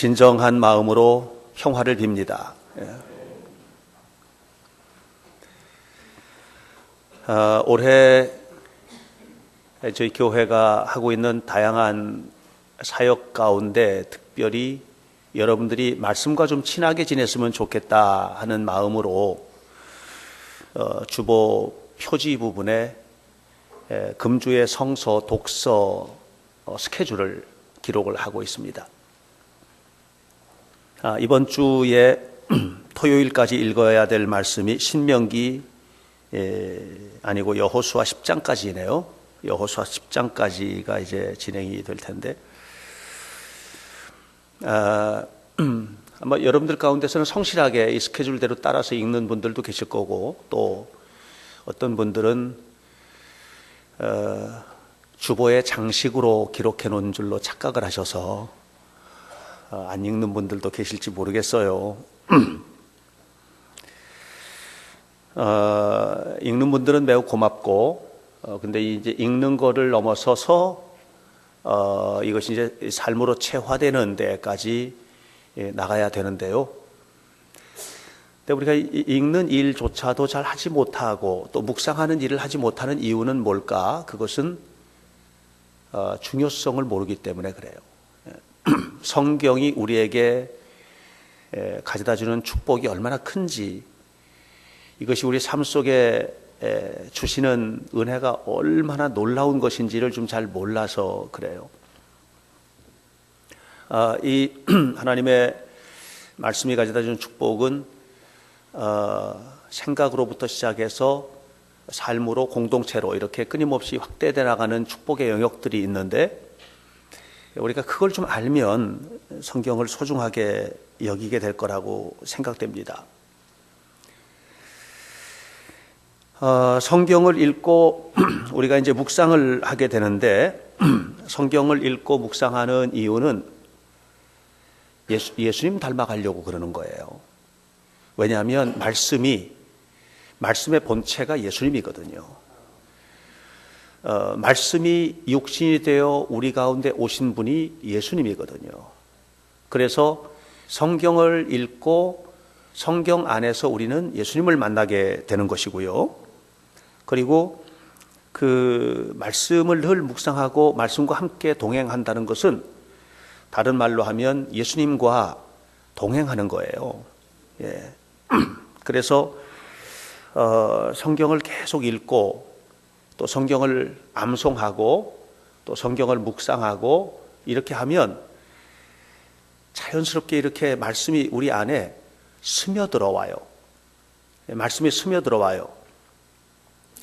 진정한 마음으로 평화를 빕니다. 올해 저희 교회가 하고 있는 다양한 사역 가운데 특별히 여러분들이 말씀과 좀 친하게 지냈으면 좋겠다 하는 마음으로 주보 표지 부분에 금주의 성서 독서 스케줄을 기록을 하고 있습니다. 이번 주에 토요일까지 읽어야 될 말씀이 신명기 아니고 여호수아 10장까지네요. 여호수아 10장까지가 이제 진행이 될 텐데 아마 여러분들 가운데서는 성실하게 이 스케줄대로 따라서 읽는 분들도 계실 거고, 또 어떤 분들은 주보에 장식으로 기록해 놓은 줄로 착각을 하셔서 안 읽는 분들도 계실지 모르겠어요. 읽는 분들은 매우 고맙고, 근데 이제 읽는 거를 넘어서서 이것이 이제 삶으로 체화되는 데까지 나가야 되는데요. 근데 우리가 읽는 일조차도 잘 하지 못하고 또 묵상하는 일을 하지 못하는 이유는 뭘까? 그것은 중요성을 모르기 때문에 그래요. 성경이 우리에게 가져다 주는 축복이 얼마나 큰지, 이것이 우리 삶 속에 주시는 은혜가 얼마나 놀라운 것인지를 좀 잘 몰라서 그래요. 이 하나님의 말씀이 가져다 주는 축복은 생각으로부터 시작해서 삶으로, 공동체로 이렇게 끊임없이 확대돼 나가는 축복의 영역들이 있는데, 우리가 그걸 좀 알면 성경을 소중하게 여기게 될 거라고 생각됩니다. 성경을 읽고 우리가 이제 묵상을 하게 되는데, 성경을 읽고 묵상하는 이유는 예수님 닮아가려고 그러는 거예요. 왜냐하면 말씀의 본체가 예수님이거든요. 말씀이 육신이 되어 우리 가운데 오신 분이 예수님이거든요. 그래서 성경을 읽고 성경 안에서 우리는 예수님을 만나게 되는 것이고요. 그리고 그 말씀을 늘 묵상하고 말씀과 함께 동행한다는 것은 다른 말로 하면 예수님과 동행하는 거예요. 예. 그래서 성경을 계속 읽고 또 성경을 암송하고 또 성경을 묵상하고 이렇게 하면 자연스럽게 이렇게 말씀이 우리 안에 스며들어와요. 말씀이 스며들어와요.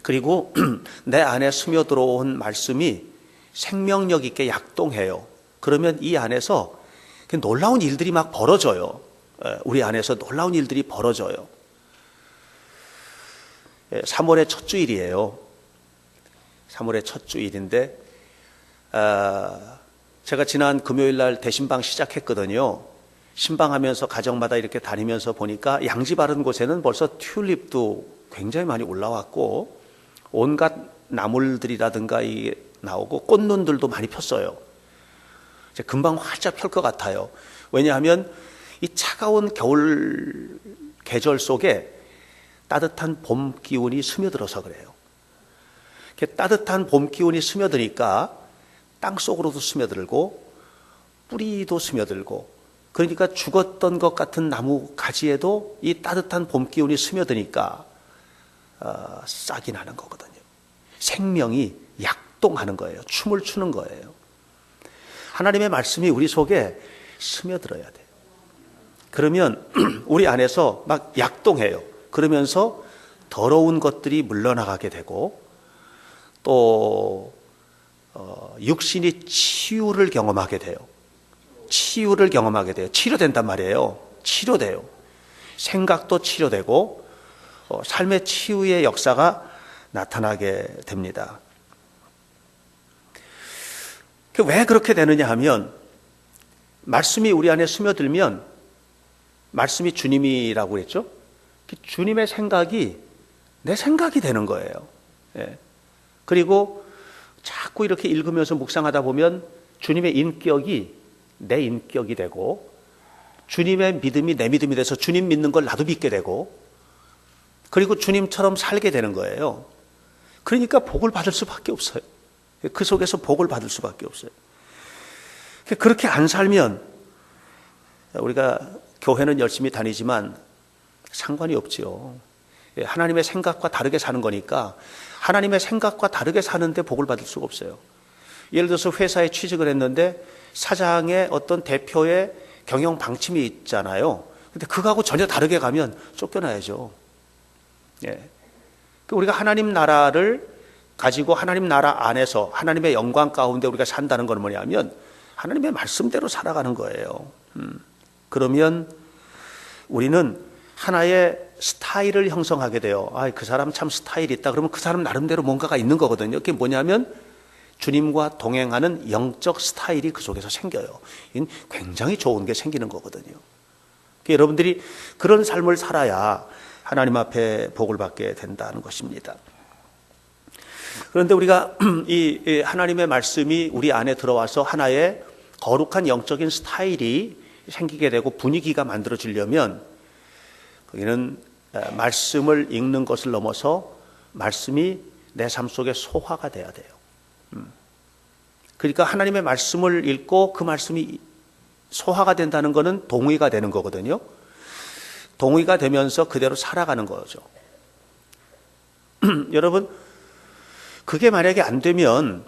그리고 내 안에 스며들어온 말씀이 생명력 있게 약동해요. 그러면 이 안에서 놀라운 일들이 막 벌어져요. 우리 안에서 놀라운 일들이 벌어져요. 3월의 첫 주일이에요. 3월의 첫 주일인데 제가 지난 금요일 날 대신방 시작했거든요. 신방하면서 가정마다 이렇게 다니면서 보니까 양지 바른 곳에는 벌써 튤립도 굉장히 많이 올라왔고 온갖 나물들이라든가 이게 나오고 꽃눈들도 많이 폈어요. 이제 금방 활짝 펼 것 같아요. 왜냐하면 이 차가운 겨울 계절 속에 따뜻한 봄 기운이 스며들어서 그래요. 이렇게 따뜻한 봄 기운이 스며드니까 땅 속으로도 스며들고 뿌리도 스며들고, 그러니까 죽었던 것 같은 나무 가지에도 이 따뜻한 봄 기운이 스며드니까 싹이 나는 거거든요. 생명이 약동하는 거예요. 춤을 추는 거예요. 하나님의 말씀이 우리 속에 스며들어야 돼요. 그러면 우리 안에서 막 약동해요. 그러면서 더러운 것들이 물러나가게 되고 또 육신이 치유를 경험하게 돼요. 치유를 경험하게 돼요. 치료된단 말이에요. 치료돼요. 생각도 치료되고 삶의 치유의 역사가 나타나게 됩니다. 왜 그렇게 되느냐 하면 말씀이 우리 안에 스며들면, 말씀이 주님이라고 그랬죠? 주님의 생각이 내 생각이 되는 거예요. 예. 그리고 자꾸 이렇게 읽으면서 묵상하다 보면 주님의 인격이 내 인격이 되고 주님의 믿음이 내 믿음이 돼서 주님 믿는 걸 나도 믿게 되고, 그리고 주님처럼 살게 되는 거예요. 그러니까 복을 받을 수밖에 없어요. 그 속에서 복을 받을 수밖에 없어요. 그렇게 안 살면 우리가 교회는 열심히 다니지만 상관이 없지요. 하나님의 생각과 다르게 사는 거니까 하나님의 생각과 다르게 사는데 복을 받을 수가 없어요. 예를 들어서 회사에 취직을 했는데 사장의 어떤 대표의 경영 방침이 있잖아요. 근데 그거하고 전혀 다르게 가면 쫓겨나야죠. 예. 우리가 하나님 나라를 가지고 하나님 나라 안에서 하나님의 영광 가운데 우리가 산다는 건 뭐냐면 하나님의 말씀대로 살아가는 거예요. 그러면 우리는 하나의 스타일을 형성하게 돼요. 그 사람 참 스타일이 있다. 그러면 그 사람 나름대로 뭔가가 있는 거거든요. 그게 뭐냐면 주님과 동행하는 영적 스타일이 그 속에서 생겨요. 이건 굉장히 좋은 게 생기는 거거든요. 여러분들이 그런 삶을 살아야 하나님 앞에 복을 받게 된다는 것입니다. 그런데 우리가 이 하나님의 말씀이 우리 안에 들어와서 하나의 거룩한 영적인 스타일이 생기게 되고 분위기가 만들어지려면 거기는 말씀을 읽는 것을 넘어서 말씀이 내 삶 속에 소화가 돼야 돼요. 그러니까 하나님의 말씀을 읽고 그 말씀이 소화가 된다는 것은 동의가 되는 거거든요. 동의가 되면서 그대로 살아가는 거죠. 여러분, 그게 만약에 안 되면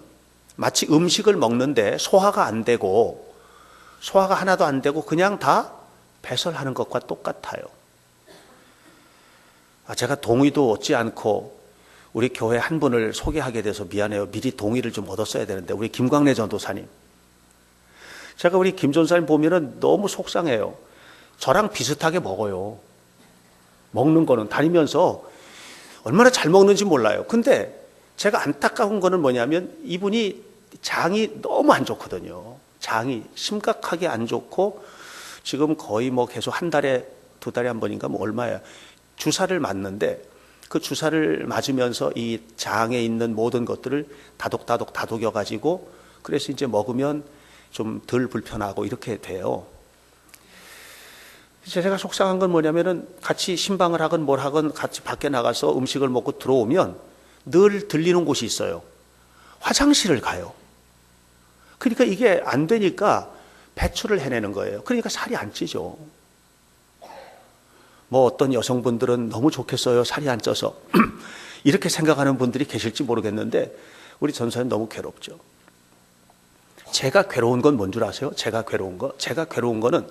마치 음식을 먹는데 소화가 안 되고 소화가 하나도 안 되고 그냥 다 배설하는 것과 똑같아요. 제가 동의도 얻지 않고 우리 교회 한 분을 소개하게 돼서 미안해요. 미리 동의를 좀 얻었어야 되는데, 우리 김광래 전도사님. 제가 우리 김 전도사님 보면은 너무 속상해요. 저랑 비슷하게 먹어요. 먹는 거는 다니면서 얼마나 잘 먹는지 몰라요. 근데 제가 안타까운 거는 뭐냐면 이분이 장이 너무 안 좋거든요. 장이 심각하게 안 좋고 지금 거의 뭐 계속 한 달에 두 달에 한 번인가 뭐 얼마야 주사를 맞는데, 그 주사를 맞으면서 이 장에 있는 모든 것들을 다독다독 다독여 가지고 그래서 이제 먹으면 좀 덜 불편하고 이렇게 돼요. 제가 속상한 건 뭐냐면은 같이 신방을 하건 뭘 하건 같이 밖에 나가서 음식을 먹고 들어오면 늘 들리는 곳이 있어요. 화장실을 가요. 그러니까 이게 안 되니까 배출을 해내는 거예요. 그러니까 살이 안 찌죠. 뭐 어떤 여성분들은 너무 좋겠어요. 살이 안 쪄서. 이렇게 생각하는 분들이 계실지 모르겠는데 우리 전사님 너무 괴롭죠. 제가 괴로운 건 뭔 줄 아세요? 제가 괴로운 거는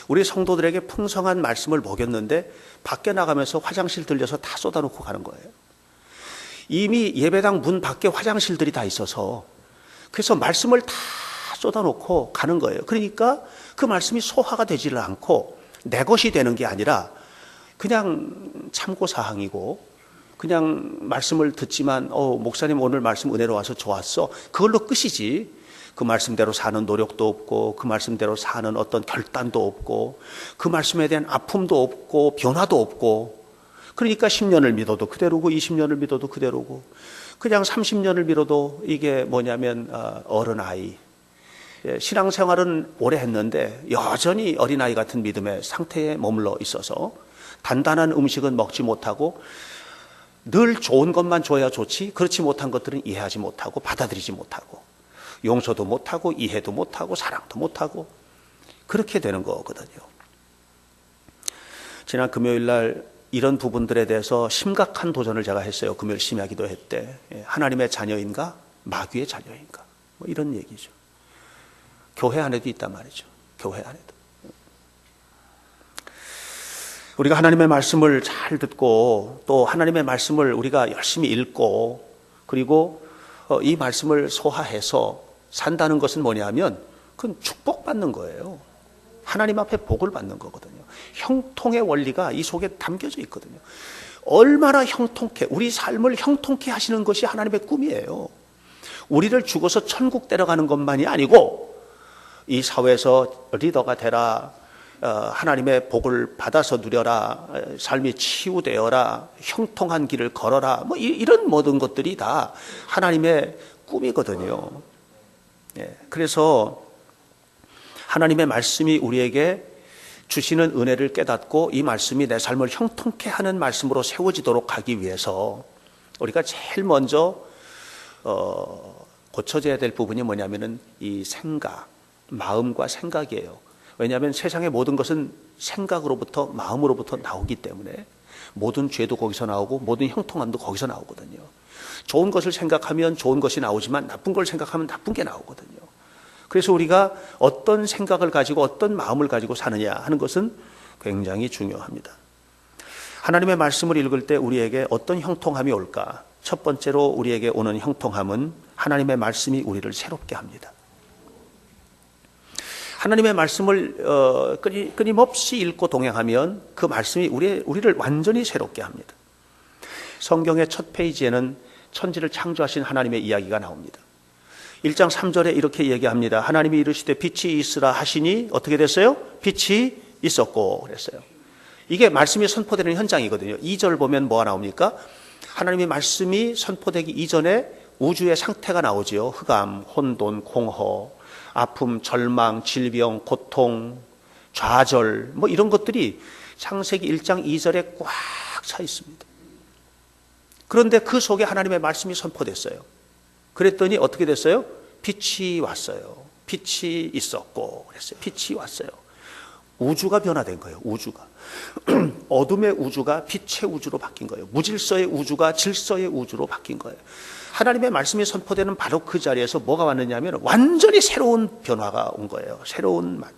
우리 성도들에게 풍성한 말씀을 먹였는데 밖에 나가면서 화장실 들려서 다 쏟아놓고 가는 거예요. 이미 예배당 문 밖에 화장실들이 다 있어서 그래서 말씀을 다 쏟아놓고 가는 거예요. 그러니까 그 말씀이 소화가 되지를 않고 내 것이 되는 게 아니라 그냥 참고사항이고 그냥 말씀을 듣지만 목사님 오늘 말씀 은혜로 와서 좋았어. 그걸로 끝이지. 그 말씀대로 사는 노력도 없고 그 말씀대로 사는 어떤 결단도 없고 그 말씀에 대한 아픔도 없고 변화도 없고, 그러니까 10년을 믿어도 그대로고 20년을 믿어도 그대로고 그냥 30년을 믿어도 이게 뭐냐면 어른아이. 신앙생활은 오래 했는데 여전히 어린아이 같은 믿음의 상태에 머물러 있어서 단단한 음식은 먹지 못하고 늘 좋은 것만 줘야 좋지 그렇지 못한 것들은 이해하지 못하고 받아들이지 못하고 용서도 못하고 이해도 못하고 사랑도 못하고 그렇게 되는 거거든요. 지난 금요일 날 이런 부분들에 대해서 심각한 도전을 제가 했어요. 금요일 심야 기도회 때. 하나님의 자녀인가 마귀의 자녀인가 뭐 이런 얘기죠. 교회 안에도 있단 말이죠. 교회 안에도. 우리가 하나님의 말씀을 잘 듣고 또 하나님의 말씀을 우리가 열심히 읽고 그리고 이 말씀을 소화해서 산다는 것은 뭐냐면 그건 축복받는 거예요. 하나님 앞에 복을 받는 거거든요. 형통의 원리가 이 속에 담겨져 있거든요. 얼마나 형통케, 우리 삶을 형통케 하시는 것이 하나님의 꿈이에요. 우리를 죽어서 천국 데려가는 것만이 아니고 이 사회에서 리더가 되라, 하나님의 복을 받아서 누려라, 삶이 치유되어라, 형통한 길을 걸어라, 뭐 이런 모든 것들이 다 하나님의 꿈이거든요. 그래서 하나님의 말씀이 우리에게 주시는 은혜를 깨닫고 이 말씀이 내 삶을 형통케 하는 말씀으로 세워지도록 하기 위해서 우리가 제일 먼저 고쳐져야 될 부분이 뭐냐면은 이 생각, 마음과 생각이에요. 왜냐하면 세상의 모든 것은 생각으로부터, 마음으로부터 나오기 때문에 모든 죄도 거기서 나오고 모든 형통함도 거기서 나오거든요. 좋은 것을 생각하면 좋은 것이 나오지만 나쁜 걸 생각하면 나쁜 게 나오거든요. 그래서 우리가 어떤 생각을 가지고 어떤 마음을 가지고 사느냐 하는 것은 굉장히 중요합니다. 하나님의 말씀을 읽을 때 우리에게 어떤 형통함이 올까? 첫 번째로 우리에게 오는 형통함은 하나님의 말씀이 우리를 새롭게 합니다. 하나님의 말씀을 끊임없이 읽고 동행하면 그 말씀이 우리를 완전히 새롭게 합니다. 성경의 첫 페이지에는 천지를 창조하신 하나님의 이야기가 나옵니다. 1장 3절에 이렇게 얘기합니다. 하나님이 이르시되 빛이 있으라 하시니 어떻게 됐어요? 빛이 있었고 그랬어요. 이게 말씀이 선포되는 현장이거든요. 2절 보면 뭐가 나옵니까? 하나님의 말씀이 선포되기 이전에 우주의 상태가 나오지요. 흑암, 혼돈, 공허, 아픔, 절망, 질병, 고통, 좌절 뭐 이런 것들이 창세기 1장 2절에 꽉 차 있습니다. 그런데 그 속에 하나님의 말씀이 선포됐어요. 그랬더니 어떻게 됐어요? 빛이 왔어요. 빛이 있었고 그랬어요. 빛이 왔어요. 우주가 변화된 거예요. 우주가. 어둠의 우주가 빛의 우주로 바뀐 거예요. 무질서의 우주가 질서의 우주로 바뀐 거예요. 하나님의 말씀이 선포되는 바로 그 자리에서 뭐가 왔느냐 하면 완전히 새로운 변화가 온 거예요. 새로운 말.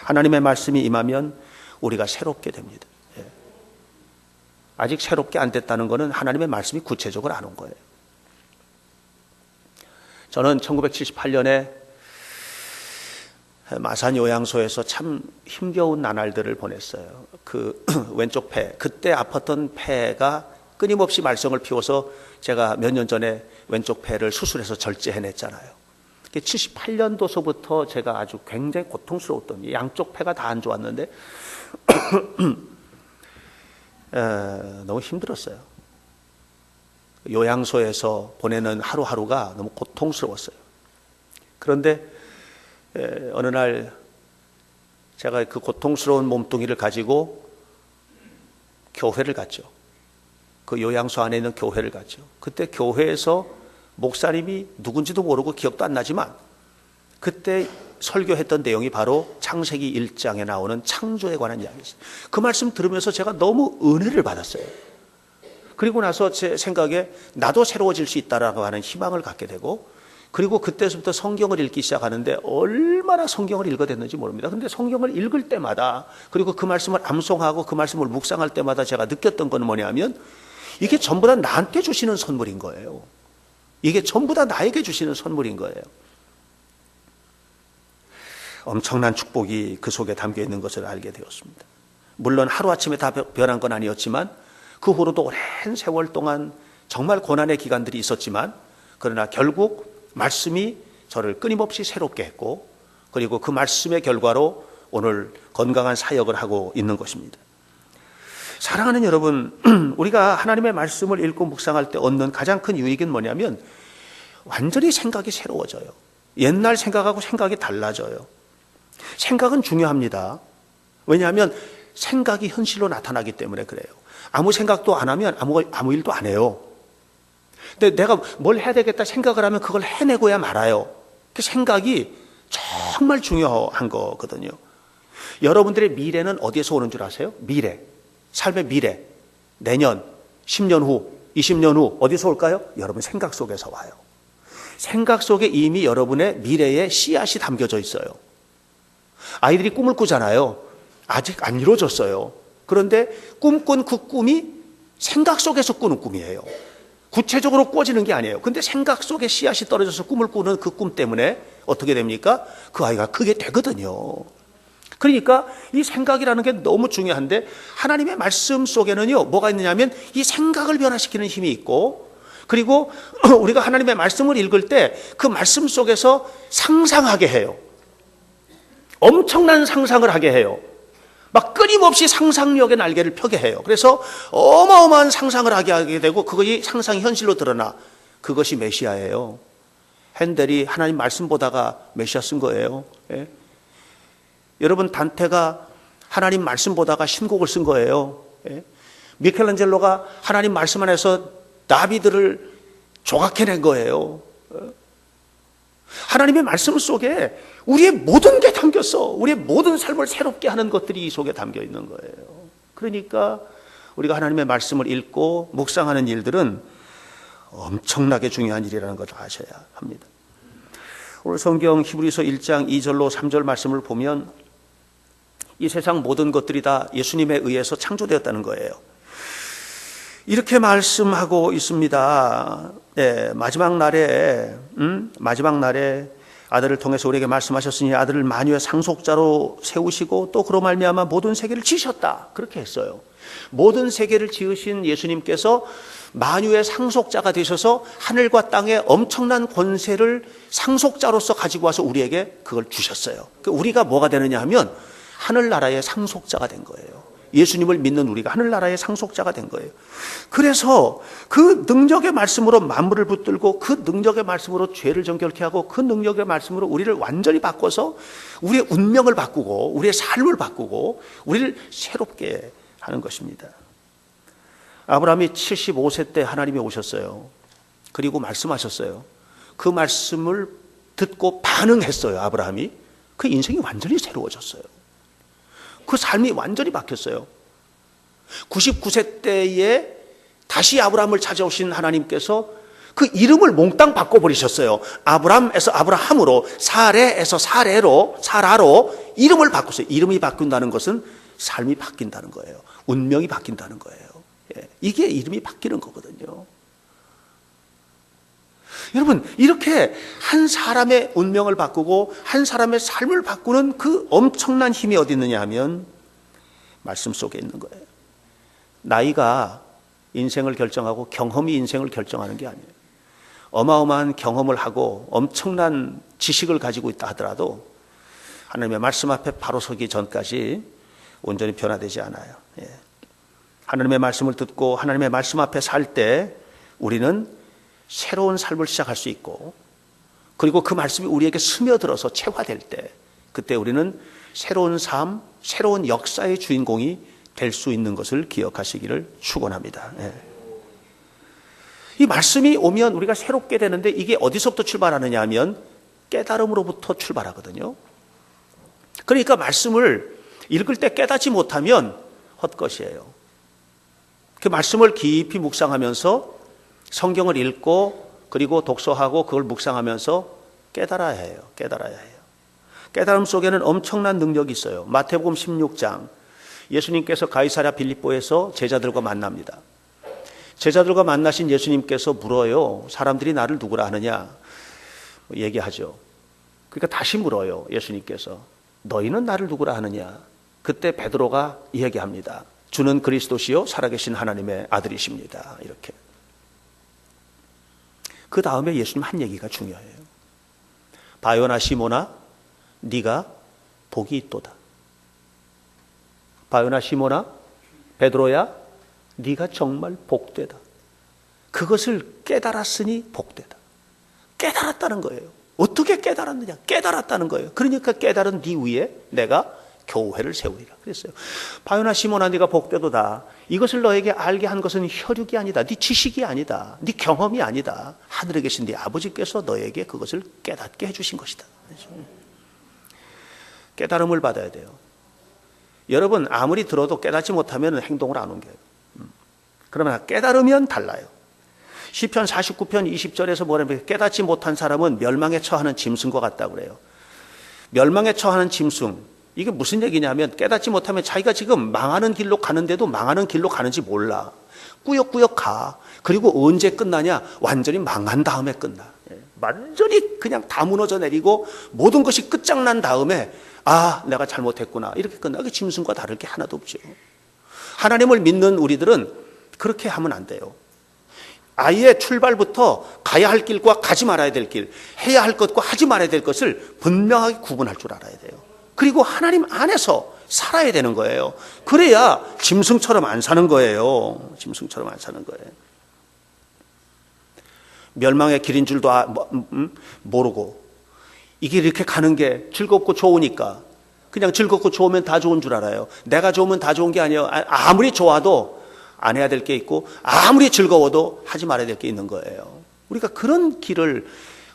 하나님의 말씀이 임하면 우리가 새롭게 됩니다. 예. 아직 새롭게 안 됐다는 것은 하나님의 말씀이 구체적으로 안 온 거예요. 저는 1978년에 마산 요양소에서 참 힘겨운 나날들을 보냈어요. 그 왼쪽 폐, 그때 아팠던 폐가 끊임없이 말썽을 피워서 제가 몇 년 전에 왼쪽 폐를 수술해서 절제해냈잖아요. 78년도서부터 제가 아주 굉장히 고통스러웠던, 양쪽 폐가 다 안 좋았는데 너무 힘들었어요. 요양소에서 보내는 하루하루가 너무 고통스러웠어요. 그런데 어느 날 제가 그 고통스러운 몸뚱이를 가지고 교회를 갔죠. 그 요양소 안에 있는 교회를 갔죠. 그때 교회에서 목사님이 누군지도 모르고 기억도 안 나지만 그때 설교했던 내용이 바로 창세기 1장에 나오는 창조에 관한 이야기였어요. 그 말씀 들으면서 제가 너무 은혜를 받았어요. 그리고 나서 제 생각에 나도 새로워질 수 있다라고 하는 희망을 갖게 되고, 그리고 그때부터 성경을 읽기 시작하는데 얼마나 성경을 읽어댔는지 모릅니다. 그런데 성경을 읽을 때마다, 그리고 그 말씀을 암송하고 그 말씀을 묵상할 때마다 제가 느꼈던 건 뭐냐면 이게 전부 다 나한테 주시는 선물인 거예요. 이게 전부 다 나에게 주시는 선물인 거예요. 엄청난 축복이 그 속에 담겨 있는 것을 알게 되었습니다. 물론 하루아침에 다 변한 건 아니었지만 그 후로도 오랜 세월 동안 정말 고난의 기간들이 있었지만, 그러나 결국 말씀이 저를 끊임없이 새롭게 했고, 그리고 그 말씀의 결과로 오늘 건강한 사역을 하고 있는 것입니다. 사랑하는 여러분, 우리가 하나님의 말씀을 읽고 묵상할 때 얻는 가장 큰 유익은 뭐냐면 완전히 생각이 새로워져요. 옛날 생각하고 생각이 달라져요. 생각은 중요합니다. 왜냐하면 생각이 현실로 나타나기 때문에 그래요. 아무 생각도 안 하면 아무 일도 안 해요. 근데 내가 뭘 해야 되겠다 생각을 하면 그걸 해내고야 말아요. 그 생각이 정말 중요한 거거든요. 여러분들의 미래는 어디에서 오는 줄 아세요? 미래, 삶의 미래, 내년, 10년 후, 20년 후 어디서 올까요? 여러분 생각 속에서 와요. 생각 속에 이미 여러분의 미래의 씨앗이 담겨져 있어요. 아이들이 꿈을 꾸잖아요. 아직 안 이루어졌어요. 그런데 꿈꾼 그 꿈이 생각 속에서 꾸는 꿈이에요. 구체적으로 꿔지는 게 아니에요. 근데 생각 속에 씨앗이 떨어져서 꿈을 꾸는 그 꿈 때문에 어떻게 됩니까? 그 아이가 크게 되거든요. 그러니까 이 생각이라는 게 너무 중요한데, 하나님의 말씀 속에는요 뭐가 있느냐면 이 생각을 변화시키는 힘이 있고, 그리고 우리가 하나님의 말씀을 읽을 때 그 말씀 속에서 상상하게 해요. 엄청난 상상을 하게 해요. 막 끊임없이 상상력의 날개를 펴게 해요. 그래서 어마어마한 상상을 하게 되고, 그것이 상상이 현실로 드러나. 그것이 메시아예요. 핸델이 하나님 말씀 보다가 메시아 쓴 거예요. 예? 여러분, 단테가 하나님 말씀 보다가 신곡을 쓴 거예요. 예? 미켈란젤로가 하나님 말씀 안에서 다비드를 조각해낸 거예요. 하나님의 말씀 속에 우리의 모든 게 담겼어. 우리의 모든 삶을 새롭게 하는 것들이 이 속에 담겨 있는 거예요. 그러니까 우리가 하나님의 말씀을 읽고 묵상하는 일들은 엄청나게 중요한 일이라는 것을 아셔야 합니다. 오늘 성경 히브리서 1장 2절로 3절 말씀을 보면 이 세상 모든 것들이 다 예수님에 의해서 창조되었다는 거예요. 이렇게 말씀하고 있습니다. 네, 마지막 날에 아들을 통해서 우리에게 말씀하셨으니 아들을 만유의 상속자로 세우시고 또 그로 말미암아 모든 세계를 지으셨다. 그렇게 했어요. 모든 세계를 지으신 예수님께서 만유의 상속자가 되셔서 하늘과 땅의 엄청난 권세를 상속자로서 가지고 와서 우리에게 그걸 주셨어요. 우리가 뭐가 되느냐 하면 하늘나라의 상속자가 된 거예요. 예수님을 믿는 우리가 하늘나라의 상속자가 된 거예요. 그래서 그 능력의 말씀으로 만물을 붙들고 그 능력의 말씀으로 죄를 정결케 하고 그 능력의 말씀으로 우리를 완전히 바꿔서 우리의 운명을 바꾸고 우리의 삶을 바꾸고 우리를 새롭게 하는 것입니다. 아브라함이 75세 때 하나님이 오셨어요. 그리고 말씀하셨어요. 그 말씀을 듣고 반응했어요. 아브라함이. 그 인생이 완전히 새로워졌어요. 그 삶이 완전히 바뀌었어요. 99세 때에 다시 아브라함을 찾아오신 하나님께서 그 이름을 몽땅 바꿔버리셨어요. 아브람에서 아브라함으로, 사레에서 사라로 이름을 바꿨어요. 이름이 바뀐다는 것은 삶이 바뀐다는 거예요. 운명이 바뀐다는 거예요. 이게 이름이 바뀌는 거거든요. 여러분, 이렇게 한 사람의 운명을 바꾸고 한 사람의 삶을 바꾸는 그 엄청난 힘이 어디 있느냐 하면 말씀 속에 있는 거예요. 나이가 인생을 결정하고 경험이 인생을 결정하는 게 아니에요. 어마어마한 경험을 하고 엄청난 지식을 가지고 있다 하더라도 하나님의 말씀 앞에 바로 서기 전까지 온전히 변화되지 않아요. 하나님의 말씀을 듣고 하나님의 말씀 앞에 살 때 우리는 새로운 삶을 시작할 수 있고, 그리고 그 말씀이 우리에게 스며들어서 체화될 때 그때 우리는 새로운 삶, 새로운 역사의 주인공이 될 수 있는 것을 기억하시기를 축원합니다. 이 말씀이 오면 우리가 새롭게 되는데 이게 어디서부터 출발하느냐 하면 깨달음으로부터 출발하거든요. 그러니까 말씀을 읽을 때 깨닫지 못하면 헛것이에요. 그 말씀을 깊이 묵상하면서 성경을 읽고 그리고 독서하고 그걸 묵상하면서 깨달아야 해요. 깨달음 속에는 엄청난 능력이 있어요. 마태복음 16장 예수님께서 가이사랴 빌립보에서 제자들과 만납니다. 제자들과 만나신 예수님께서 물어요. 사람들이 나를 누구라 하느냐 얘기하죠. 그러니까 다시 물어요. 예수님께서 너희는 나를 누구라 하느냐. 그때 베드로가 얘기합니다. 주는 그리스도시요 살아계신 하나님의 아들이십니다. 이렇게. 그 다음에 예수님 한 얘기가 중요해요. 바요나 시모나 네가 복이 있도다. 바요나 시모나 베드로야 네가 정말 복되다. 그것을 깨달았으니 복되다. 깨달았다는 거예요. 어떻게 깨달았느냐? 깨달았다는 거예요. 그러니까 깨달은 네 위에 내가 교회를 세우리라 그랬어요. 바요나 시몬아 네가 복되도다. 이것을 너에게 알게 한 것은 혈육이 아니다. 네 지식이 아니다. 네 경험이 아니다. 하늘에 계신 네 아버지께서 너에게 그것을 깨닫게 해주신 것이다. 깨달음을 받아야 돼요. 여러분 아무리 들어도 깨닫지 못하면 행동을 안 옮겨요. 그러면 깨달으면 달라요. 시편 49편 20절에서 뭐냐면 깨닫지 못한 사람은 멸망에 처하는 짐승과 같다고 그래요. 멸망에 처하는 짐승. 이게 무슨 얘기냐면 깨닫지 못하면 자기가 지금 망하는 길로 가는데도 망하는 길로 가는지 몰라. 꾸역꾸역 가. 그리고 언제 끝나냐? 완전히 망한 다음에 끝나. 완전히 그냥 다 무너져 내리고 모든 것이 끝장난 다음에 아 내가 잘못했구나 이렇게 끝나. 그게 짐승과 다를 게 하나도 없죠. 하나님을 믿는 우리들은 그렇게 하면 안 돼요. 아예 출발부터 가야 할 길과 가지 말아야 될 길, 해야 할 것과 하지 말아야 될 것을 분명하게 구분할 줄 알아야 돼요. 그리고 하나님 안에서 살아야 되는 거예요. 그래야 짐승처럼 안 사는 거예요. 짐승처럼 안 사는 거예요. 멸망의 길인 줄도 모르고 이게 이렇게 가는 게 즐겁고 좋으니까 그냥 즐겁고 좋으면 다 좋은 줄 알아요. 내가 좋으면 다 좋은 게 아니에요. 아무리 좋아도 안 해야 될 게 있고 아무리 즐거워도 하지 말아야 될 게 있는 거예요. 우리가 그런 길을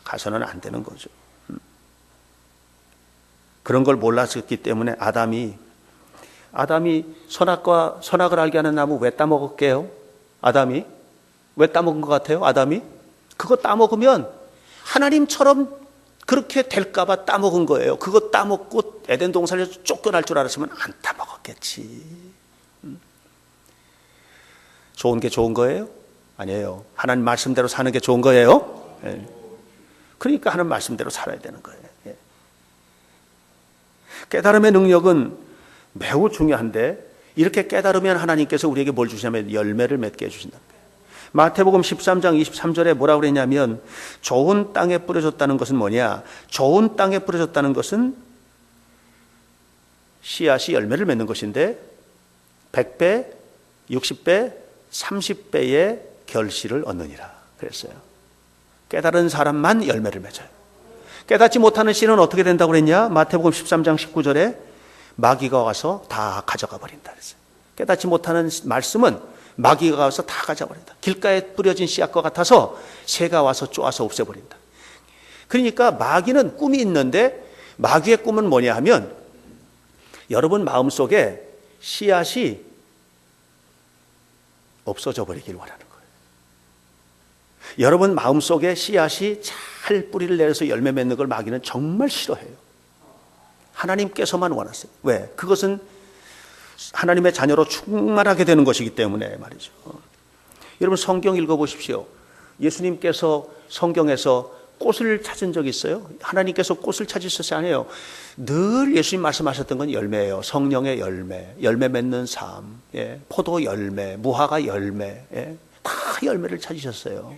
가서는 안 되는 거죠. 그런 걸 몰랐었기 때문에 아담이 선악을 알게 하는 나무 왜 따먹을게요? 아담이 왜 따먹은 것 같아요? 아담이 그거 따먹으면 하나님처럼 그렇게 될까봐 따먹은 거예요. 그거 따먹고 에덴 동산에서 쫓겨날 줄 알았으면 안 따먹었겠지. 좋은 게 좋은 거예요? 아니에요. 하나님 말씀대로 사는 게 좋은 거예요? 네. 그러니까 하나님 말씀대로 살아야 되는 거예요. 예. 깨달음의 능력은 매우 중요한데 이렇게 깨달으면 하나님께서 우리에게 뭘 주시냐면 열매를 맺게 해주신다. 마태복음 13장 23절에 뭐라고 그랬냐면 좋은 땅에 뿌려졌다는 것은 뭐냐? 좋은 땅에 뿌려졌다는 것은 씨앗이 열매를 맺는 것인데 100배, 60배, 30배의 결실을 얻느니라 그랬어요. 깨달은 사람만 열매를 맺어요. 깨닫지 못하는 씨는 어떻게 된다고 그랬냐? 마태복음 13장 19절에 마귀가 와서 다 가져가 버린다 그랬어요. 깨닫지 못하는 말씀은 마귀가 와서 다 가져버린다. 길가에 뿌려진 씨앗과 같아서 새가 와서 쪼아서 없애버린다. 그러니까 마귀는 꿈이 있는데 마귀의 꿈은 뭐냐 하면 여러분 마음속에 씨앗이 없어져 버리길 원하는 거예요. 여러분 마음속에 씨앗이 잘 뿌리를 내려서 열매 맺는 걸 마귀는 정말 싫어해요. 하나님께서만 원하세요. 왜? 그것은 하나님의 자녀로 충만하게 되는 것이기 때문에 말이죠. 여러분 성경 읽어보십시오. 예수님께서 성경에서 꽃을 찾은 적 있어요? 하나님께서 꽃을 찾으셨어요? 아니에요. 늘 예수님 말씀하셨던 건 열매예요. 성령의 열매, 열매 맺는 삶, 예. 포도 열매, 무화과 열매, 예. 다 열매를 찾으셨어요.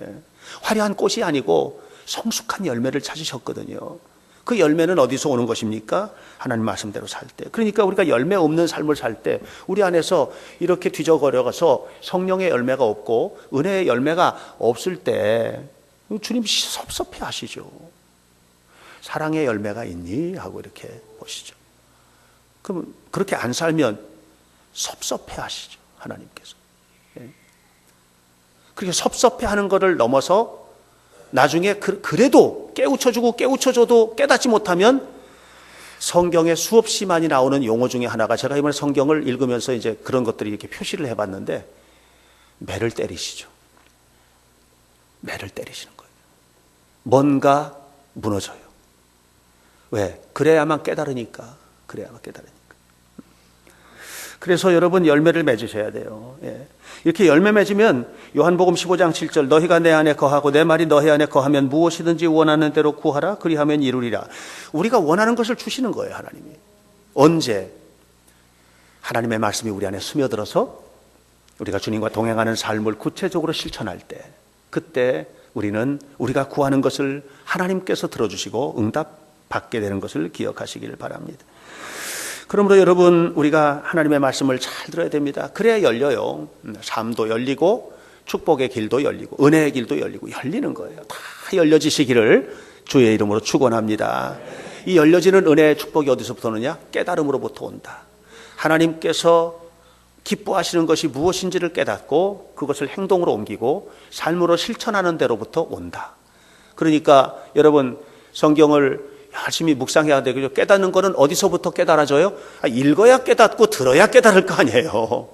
예. 화려한 꽃이 아니고 성숙한 열매를 찾으셨거든요. 그 열매는 어디서 오는 것입니까? 하나님 말씀대로 살 때. 그러니까 우리가 열매 없는 삶을 살 때 우리 안에서 이렇게 뒤져거려서 성령의 열매가 없고 은혜의 열매가 없을 때 주님 섭섭해 하시죠. 사랑의 열매가 있니? 하고 이렇게 보시죠. 그럼 그렇게 안 살면 섭섭해 하시죠. 하나님께서. 그렇게 섭섭해 하는 것을 넘어서 나중에 그래도 깨우쳐줘도 깨닫지 못하면 성경에 수없이 많이 나오는 용어 중에 하나가 제가 이번에 성경을 읽으면서 이제 그런 것들이 이렇게 표시를 해봤는데 매를 때리시죠. 매를 때리시는 거예요. 뭔가 무너져요. 왜? 그래야만 깨달으니까. 그래서 여러분 열매를 맺으셔야 돼요. 예. 이렇게 열매 맺으면 요한복음 15장 7절 너희가 내 안에 거하고 내 말이 너희 안에 거하면 무엇이든지 원하는 대로 구하라 그리하면 이루리라. 우리가 원하는 것을 주시는 거예요. 하나님이. 언제? 하나님의 말씀이 우리 안에 스며들어서 우리가 주님과 동행하는 삶을 구체적으로 실천할 때 그때 우리는 우리가 구하는 것을 하나님께서 들어주시고 응답받게 되는 것을 기억하시기를 바랍니다. 그러므로 여러분 우리가 하나님의 말씀을 잘 들어야 됩니다. 그래야 열려요. 삶도 열리고 축복의 길도 열리고 은혜의 길도 열리고 열리는 거예요. 다 열려지시기를 주의 이름으로 축원합니다. 이 열려지는 은혜의 축복이 어디서부터 오느냐? 깨달음으로부터 온다. 하나님께서 기뻐하시는 것이 무엇인지를 깨닫고 그것을 행동으로 옮기고 삶으로 실천하는 데로부터 온다. 그러니까 여러분 성경을 열심히 묵상해야 되고요. 깨닫는 거는 어디서부터 깨달아져요? 읽어야 깨닫고 들어야 깨달을 거 아니에요.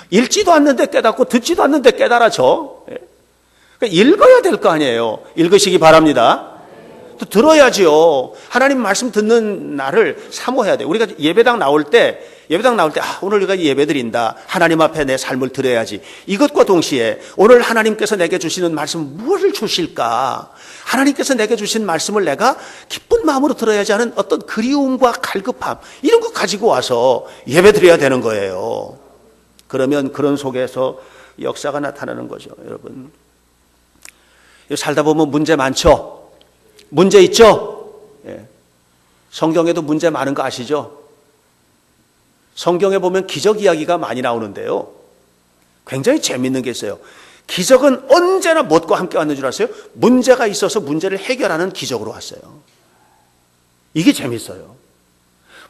읽지도 않는데 깨닫고 듣지도 않는데 깨달아져. 그러니까 읽어야 될 거 아니에요. 읽으시기 바랍니다. 또 들어야지요. 하나님 말씀 듣는 날을 사모해야 돼요. 우리가 예배당 나올 때 오늘 우리가 예배 드린다. 하나님 앞에 내 삶을 드려야지. 이것과 동시에 오늘 하나님께서 내게 주시는 말씀 무엇을 주실까? 하나님께서 내게 주신 말씀을 내가 기쁜 마음으로 들어야지 하는 어떤 그리움과 갈급함 이런 거 가지고 와서 예배 드려야 되는 거예요. 그러면 그런 속에서 역사가 나타나는 거죠. 여러분 살다 보면 문제 많죠? 문제 있죠? 예. 성경에도 문제 많은 거 아시죠? 성경에 보면 기적 이야기가 많이 나오는데요. 굉장히 재밌는 게 있어요. 기적은 언제나 무엇과 함께 왔는 줄 아세요? 문제가 있어서 문제를 해결하는 기적으로 왔어요. 이게 재밌어요.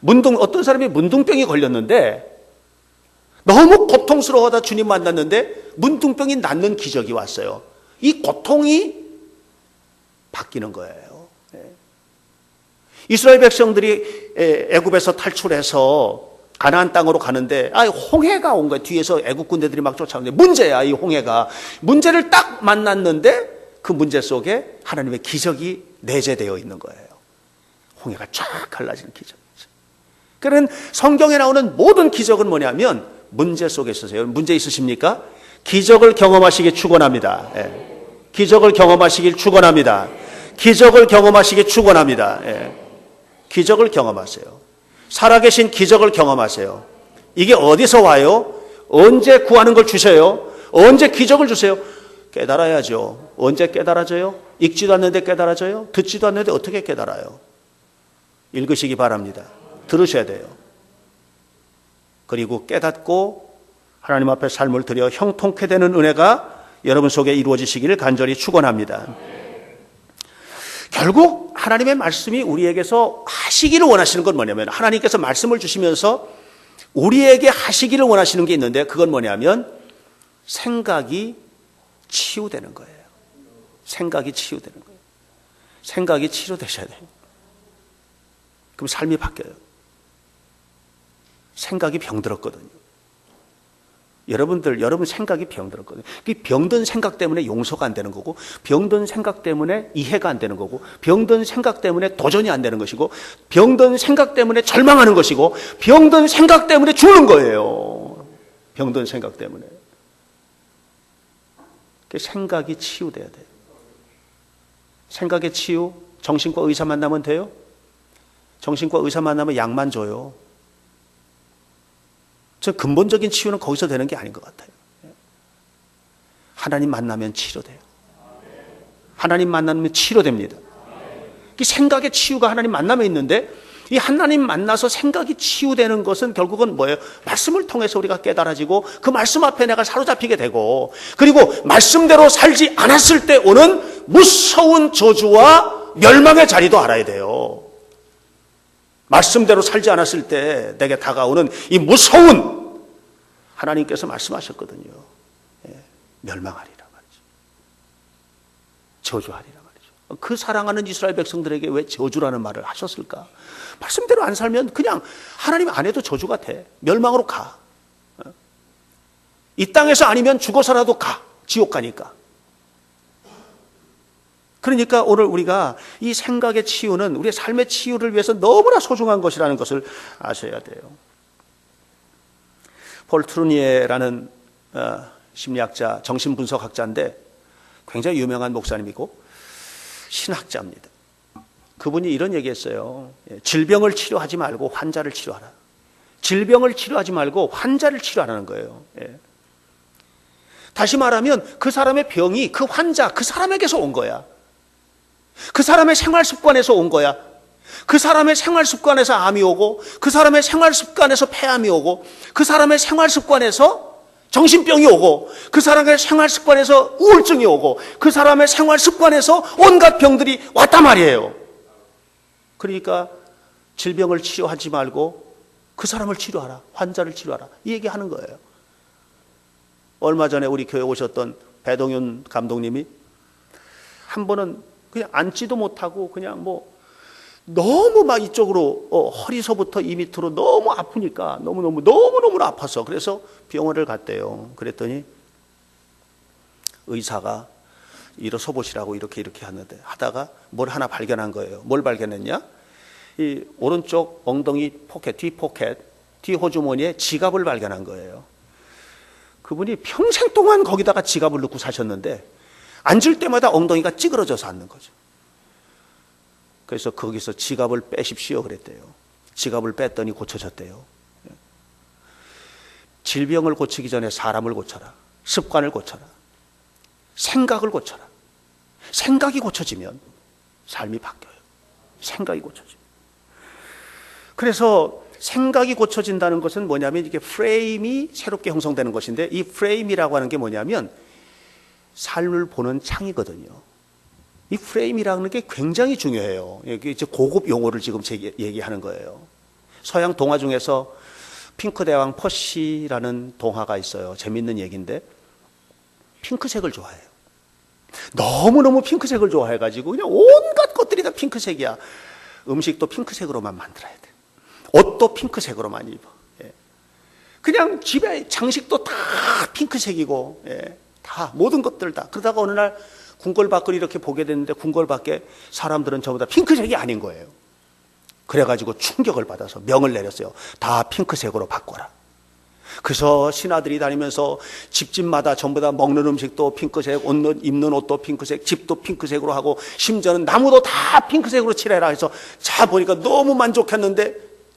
어떤 사람이 문둥병이 걸렸는데 너무 고통스러워하다 주님 만났는데 문둥병이 낫는 기적이 왔어요. 이 고통이 바뀌는 거예요. 이스라엘 백성들이 애굽에서 탈출해서 가나안 땅으로 가는데 홍해가 온 거예요. 뒤에서 애굽 군대들이 막 쫓아오는데 문제야, 이 홍해가. 문제를 딱 만났는데 그 문제 속에 하나님의 기적이 내재되어 있는 거예요. 홍해가 쫙 갈라지는 기적이죠. 그런 성경에 나오는 모든 기적은 뭐냐면 문제 속에 있으세요. 문제 있으십니까? 기적을 경험하시길 축원합니다. 기적을 경험하시길 축원합니다. 기적을 경험하시길 축원합니다. 기적을 경험하세요. 살아계신 기적을 경험하세요. 이게 어디서 와요? 언제 구하는 걸 주세요? 언제 기적을 주세요? 깨달아야죠. 언제 깨달아져요? 읽지도 않는데 깨달아져요? 듣지도 않는데 어떻게 깨달아요? 읽으시기 바랍니다. 들으셔야 돼요. 그리고 깨닫고 하나님 앞에 삶을 드려 형통케 되는 은혜가 여러분 속에 이루어지시기를 간절히 축원합니다. 결국 하나님의 말씀이 우리에게서 하시기를 원하시는 건 뭐냐면 하나님께서 말씀을 주시면서 우리에게 하시기를 원하시는 게 있는데 그건 뭐냐면 생각이 치유되는 거예요. 생각이 치유되는 거예요. 생각이 치료되셔야 돼요. 그럼 삶이 바뀌어요. 생각이 병들었거든요. 여러분 생각이 병들었거든요. 병든 생각 때문에 용서가 안 되는 거고, 병든 생각 때문에 이해가 안 되는 거고, 병든 생각 때문에 도전이 안 되는 것이고, 병든 생각 때문에 절망하는 것이고, 병든 생각 때문에 죽는 거예요. 병든 생각 때문에. 생각이 치유돼야 돼요. 생각의 치유, 정신과 의사 만나면 돼요? 정신과 의사 만나면 약만 줘요. 저 근본적인 치유는 거기서 되는 게 아닌 것 같아요. 하나님 만나면 치료돼요. 하나님 만나면 치료됩니다. 이 생각의 치유가 하나님 만남에 있는데 이 하나님 만나서 생각이 치유되는 것은 결국은 뭐예요? 말씀을 통해서 우리가 깨달아지고 그 말씀 앞에 내가 사로잡히게 되고 그리고 말씀대로 살지 않았을 때 오는 무서운 저주와 멸망의 자리도 알아야 돼요. 말씀대로 살지 않았을 때 내게 다가오는 이 무서운 하나님께서 말씀하셨거든요. 멸망하리라 말이죠. 저주하리라 말이죠. 그 사랑하는 이스라엘 백성들에게 왜 저주라는 말을 하셨을까? 말씀대로 안 살면 그냥 하나님 안 해도 저주가 돼. 멸망으로 가. 이 땅에서 아니면 죽어서라도 가. 지옥 가니까. 그러니까 오늘 우리가 이 생각의 치유는 우리의 삶의 치유를 위해서 너무나 소중한 것이라는 것을 아셔야 돼요. 폴 트루니에라는 심리학자, 정신분석학자인데 굉장히 유명한 목사님이고 신학자입니다. 그분이 이런 얘기했어요. 질병을 치료하지 말고 환자를 치료하라. 질병을 치료하지 말고 환자를 치료하라는 거예요. 다시 말하면 그 사람의 병이 그 환자, 그 사람에게서 온 거야. 그 사람의 생활 습관에서 온 거야. 그 사람의 생활 습관에서 암이 오고 그 사람의 생활 습관에서 폐암이 오고 그 사람의 생활 습관에서 정신병이 오고 그 사람의 생활 습관에서 우울증이 오고 그 사람의 생활 습관에서 온갖 병들이 왔단 말이에요. 그러니까 질병을 치료하지 말고 그 사람을 치료하라. 환자를 치료하라. 이 얘기하는 거예요. 얼마 전에 우리 교회 오셨던 배동윤 감독님이 한 번은 그냥 앉지도 못하고 그냥 뭐 너무 막 이쪽으로 허리서부터 이 밑으로 너무 아프니까 너무너무 아파서 그래서 병원을 갔대요. 그랬더니 의사가 일어서 보시라고 이렇게 하는데 하다가 뭘 하나 발견한 거예요. 뭘 발견했냐? 이 오른쪽 엉덩이 포켓, 뒤 호주머니에 지갑을 발견한 거예요. 그분이 평생 동안 거기다가 지갑을 넣고 사셨는데 앉을 때마다 엉덩이가 찌그러져서 앉는 거죠. 그래서 거기서 지갑을 빼십시오 그랬대요. 지갑을 뺐더니 고쳐졌대요. 질병을 고치기 전에 사람을 고쳐라. 습관을 고쳐라. 생각을 고쳐라. 생각이 고쳐지면 삶이 바뀌어요. 생각이 고쳐지면. 그래서 생각이 고쳐진다는 것은 뭐냐면 이게 프레임이 새롭게 형성되는 것인데 이 프레임이라고 하는 게 뭐냐면 삶을 보는 창이거든요. 이 프레임이라는 게 굉장히 중요해요. 이게 이제 고급 용어를 지금 얘기하는 거예요. 서양 동화 중에서 핑크대왕 퍼시라는 동화가 있어요. 재밌는 얘기인데 핑크색을 좋아해요. 너무너무 핑크색을 좋아해가지고 그냥 온갖 것들이 다 핑크색이야. 음식도 핑크색으로만 만들어야 돼. 옷도 핑크색으로만 입어. 예. 그냥 집에 장식도 다 핑크색이고, 예. 다 모든 것들 다. 그러다가 어느 날 궁궐밖을 이렇게 보게 됐는데 궁궐밖에 사람들은 전부 다 핑크색이 아닌 거예요. 그래가지고 충격을 받아서 명을 내렸어요. 다 핑크색으로 바꿔라. 그래서 신하들이 다니면서 집집마다 전부 다 먹는 음식도 핑크색, 입는 옷도 핑크색, 집도 핑크색으로 하고 심지어는 나무도 다 핑크색으로 칠해라 해서 자 보니까 너무 만족했는데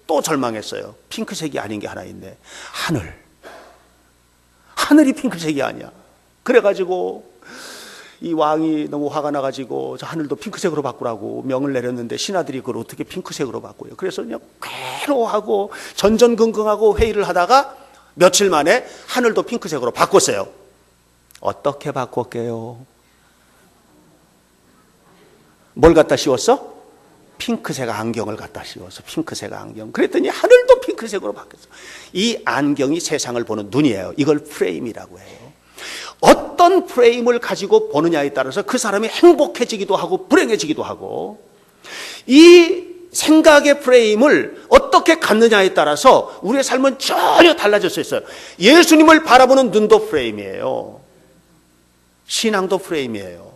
또 절망했어요. 핑크색이 아닌 게 하나 있네. 하늘이 핑크색이 아니야. 그래가지고 이 왕이 너무 화가 나가지고 저 하늘도 핑크색으로 바꾸라고 명을 내렸는데 신하들이 그걸 어떻게 핑크색으로 바꿔요. 그래서 그냥 괴로워하고 전전긍긍하고 회의를 하다가 며칠 만에 하늘도 핑크색으로 바꿨어요. 어떻게 바꿨게요? 뭘 갖다 씌웠어? 핑크색 안경을 갖다 씌워서 핑크색 안경. 그랬더니 하늘도 핑크색으로 바뀌었어. 이 안경이 세상을 보는 눈이에요. 이걸 프레임이라고 해요. 어떤 프레임을 가지고 보느냐에 따라서 그 사람이 행복해지기도 하고 불행해지기도 하고, 이 생각의 프레임을 어떻게 갖느냐에 따라서 우리의 삶은 전혀 달라질 수 있어요. 예수님을 바라보는 눈도 프레임이에요. 신앙도 프레임이에요.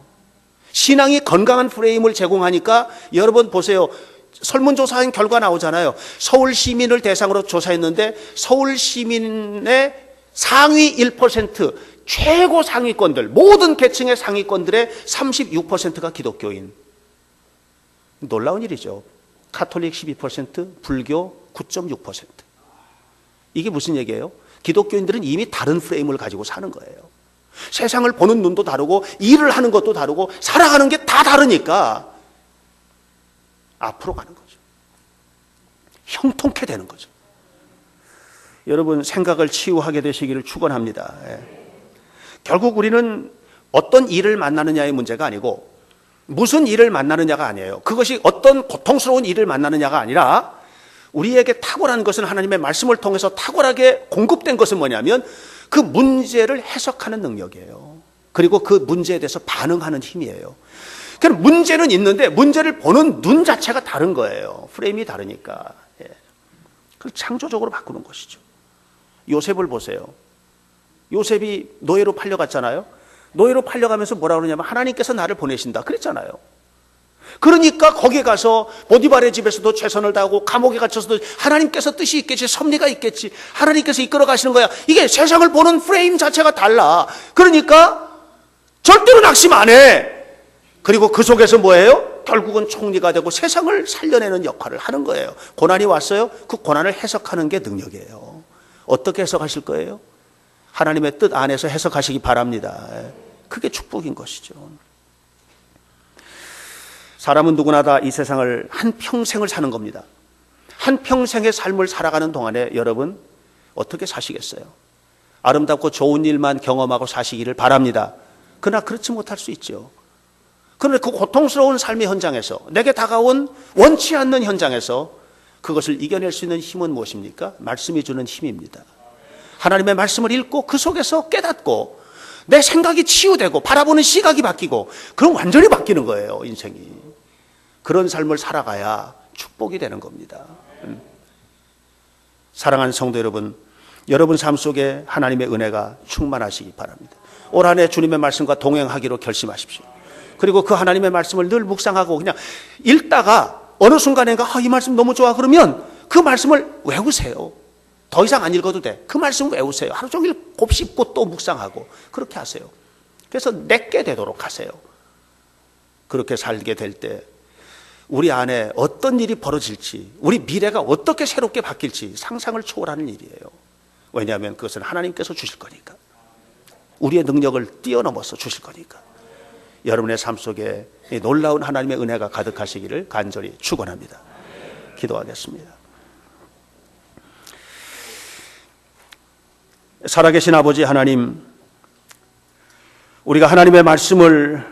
신앙이 건강한 프레임을 제공하니까 여러분 보세요. 설문조사한 결과 나오잖아요. 서울 시민을 대상으로 조사했는데 서울 시민의 상위 1%, 최고 상위권들, 모든 계층의 상위권들의 36%가 기독교인. 놀라운 일이죠. 카톨릭 12%, 불교 9.6%. 이게 무슨 얘기예요? 기독교인들은 이미 다른 프레임을 가지고 사는 거예요. 세상을 보는 눈도 다르고 일을 하는 것도 다르고 살아가는 게 다 다르니까 앞으로 가는 거죠. 형통케 되는 거죠. 여러분 생각을 치유하게 되시기를 축원합니다. 결국 우리는 어떤 일을 만나느냐의 문제가 아니고 무슨 일을 만나느냐가 아니에요. 그것이 어떤 고통스러운 일을 만나느냐가 아니라 우리에게 탁월한 것은 하나님의 말씀을 통해서 탁월하게 공급된 것은 뭐냐면 그 문제를 해석하는 능력이에요. 그리고 그 문제에 대해서 반응하는 힘이에요. 그러니까 문제는 있는데 문제를 보는 눈 자체가 다른 거예요. 프레임이 다르니까. 그걸 창조적으로 바꾸는 것이죠. 요셉을 보세요. 요셉이 노예로 팔려갔잖아요. 노예로 팔려가면서 뭐라 그러냐면 하나님께서 나를 보내신다 그랬잖아요. 그러니까 거기에 가서 보디발의 집에서도 최선을 다하고 감옥에 갇혀서도 하나님께서 뜻이 있겠지, 섭리가 있겠지, 하나님께서 이끌어 가시는 거야. 이게 세상을 보는 프레임 자체가 달라. 그러니까 절대로 낙심 안 해. 그리고 그 속에서 뭐예요? 결국은 총리가 되고 세상을 살려내는 역할을 하는 거예요. 고난이 왔어요. 그 고난을 해석하는 게 능력이에요. 어떻게 해석하실 거예요? 하나님의 뜻 안에서 해석하시기 바랍니다. 그게 축복인 것이죠. 사람은 누구나 다 이 세상을 한평생을 사는 겁니다. 한평생의 삶을 살아가는 동안에 여러분 어떻게 사시겠어요? 아름답고 좋은 일만 경험하고 사시기를 바랍니다. 그러나 그렇지 못할 수 있죠. 그런데 그 고통스러운 삶의 현장에서, 내게 다가온 원치 않는 현장에서 그것을 이겨낼 수 있는 힘은 무엇입니까? 말씀이 주는 힘입니다. 하나님의 말씀을 읽고 그 속에서 깨닫고 내 생각이 치유되고 바라보는 시각이 바뀌고, 그럼 완전히 바뀌는 거예요, 인생이. 그런 삶을 살아가야 축복이 되는 겁니다. 사랑하는 성도 여러분, 여러분 삶 속에 하나님의 은혜가 충만하시기 바랍니다. 올 한 해 주님의 말씀과 동행하기로 결심하십시오. 그리고 그 하나님의 말씀을 늘 묵상하고 그냥 읽다가 어느 순간인가 이 말씀 너무 좋아 그러면 그 말씀을 외우세요. 더 이상 안 읽어도 돼. 그 말씀 외우세요. 하루 종일 곱씹고 또 묵상하고 그렇게 하세요. 그래서 내게 되도록 하세요. 그렇게 살게 될 때 우리 안에 어떤 일이 벌어질지, 우리 미래가 어떻게 새롭게 바뀔지 상상을 초월하는 일이에요. 왜냐하면 그것은 하나님께서 주실 거니까. 우리의 능력을 뛰어넘어서 주실 거니까. 여러분의 삶 속에 놀라운 하나님의 은혜가 가득하시기를 간절히 축원합니다. 기도하겠습니다. 살아계신 아버지 하나님, 우리가 하나님의 말씀을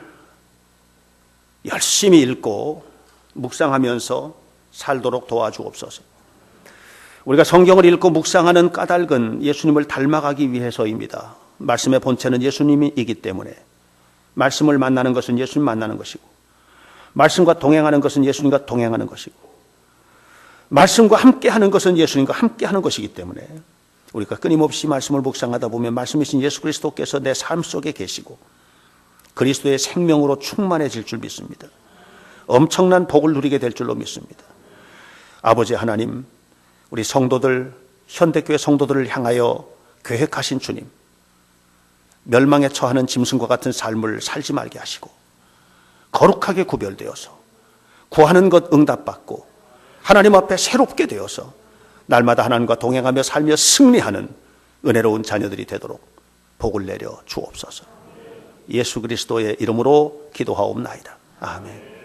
열심히 읽고 묵상하면서 살도록 도와주옵소서. 우리가 성경을 읽고 묵상하는 까닭은 예수님을 닮아가기 위해서입니다. 말씀의 본체는 예수님이기 때문에 말씀을 만나는 것은 예수님 만나는 것이고, 말씀과 동행하는 것은 예수님과 동행하는 것이고, 말씀과 함께하는 것은 예수님과 함께하는 것이기 때문에 우리가 끊임없이 말씀을 묵상하다 보면 말씀이신 예수 그리스도께서 내 삶 속에 계시고 그리스도의 생명으로 충만해질 줄 믿습니다. 엄청난 복을 누리게 될 줄로 믿습니다. 아버지 하나님, 우리 성도들, 현대교회 성도들을 향하여 계획하신 주님, 멸망에 처하는 짐승과 같은 삶을 살지 말게 하시고 거룩하게 구별되어서 구하는 것 응답받고 하나님 앞에 새롭게 되어서 날마다 하나님과 동행하며 살며 승리하는 은혜로운 자녀들이 되도록 복을 내려 주옵소서. 예수 그리스도의 이름으로 기도하옵나이다. 아멘.